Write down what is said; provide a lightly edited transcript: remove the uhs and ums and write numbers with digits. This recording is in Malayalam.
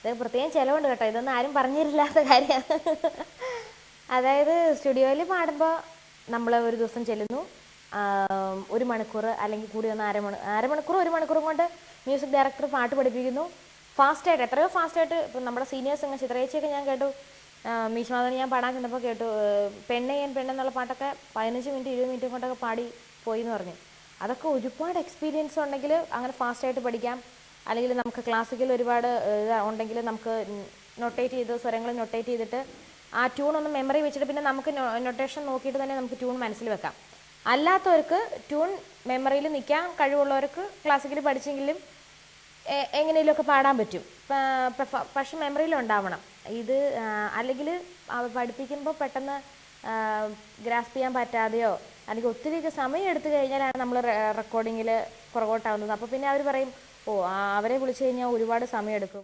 ഇത് പ്രത്യേകം ചിലവുണ്ട് കേട്ടോ, ഇതൊന്നും ആരും പറഞ്ഞു തരില്ലാത്ത കാര്യമാണ്. അതായത് സ്റ്റുഡിയോയിൽ പാടുമ്പോൾ നമ്മൾ ഒരു ദിവസം ചെല്ലുന്നു, 1 മണിക്കൂർ അല്ലെങ്കിൽ കൂടി വന്ന അരമണിക്കൂർ 1 മണിക്കൂറും കൊണ്ട് മ്യൂസിക് ഡയറക്ടർ പാട്ട് പഠിപ്പിക്കുന്നു. ഫാസ്റ്റായിട്ട്, എത്രയോ ഫാസ്റ്റായിട്ട്. ഇപ്പം നമ്മുടെ സീനിയേഴ്സ് ഇങ്ങനെ ചിത്രയേച്ചിയൊക്കെ ഞാൻ കേട്ടു, മീശമാധവൻ ഞാൻ പാടാൻ ചെന്നപ്പോൾ കേട്ടു, പെണ്ണെ ഞാൻ പെണ്ണെന്നുള്ള പാട്ടൊക്കെ 15 മിനിറ്റ് 20 മിനിറ്റ് കൊണ്ടൊക്കെ പാടി പോയി എന്ന് പറഞ്ഞു. അതൊക്കെ ഒരുപാട് എക്സ്പീരിയൻസ് ഉണ്ടെങ്കിൽ അങ്ങനെ ഫാസ്റ്റായിട്ട് പഠിക്കാം. അല്ലെങ്കിൽ നമുക്ക് ക്ലാസിക്കൽ ഒരുപാട് ഉണ്ടെങ്കിൽ നമുക്ക് നൊട്ടേറ്റ് ചെയ്ത് സ്വരങ്ങൾ നൊട്ടേറ്റ് ചെയ്തിട്ട് ആ ട്യൂൺ ഒന്ന് മെമ്മറി വെച്ചിട്ട് പിന്നെ നമുക്ക് നൊട്ടേഷൻ നോക്കിയിട്ട് തന്നെ നമുക്ക് ട്യൂൺ മനസ്സിൽ വെക്കാം. അല്ലാത്തവർക്ക് ട്യൂൺ മെമ്മറിയിൽ നിൽക്കാൻ കഴിവുള്ളവർക്ക് ക്ലാസിക്കൽ പഠിച്ചെങ്കിലും എങ്ങനെയെങ്കിലുമൊക്കെ പാടാൻ പറ്റും. പക്ഷെ മെമ്മറിയിൽ ഉണ്ടാവണം ഇത്. അല്ലെങ്കിൽ പഠിപ്പിക്കുമ്പോൾ പെട്ടെന്ന് ഗ്രാസ്പ് ചെയ്യാൻ പറ്റാതെയോ അല്ലെങ്കിൽ ഒത്തിരിയൊക്കെ സമയം എടുത്തു കഴിഞ്ഞാലാണ് നമ്മൾ റെക്കോർഡിങ്ങിൽ പുറകോട്ടാവുന്നത്. അപ്പോൾ പിന്നെ അവർ പറയും, ഓ അവരെ വിളിച്ചു കഴിഞ്ഞാൽ ഒരുപാട് സമയം എടുക്കും.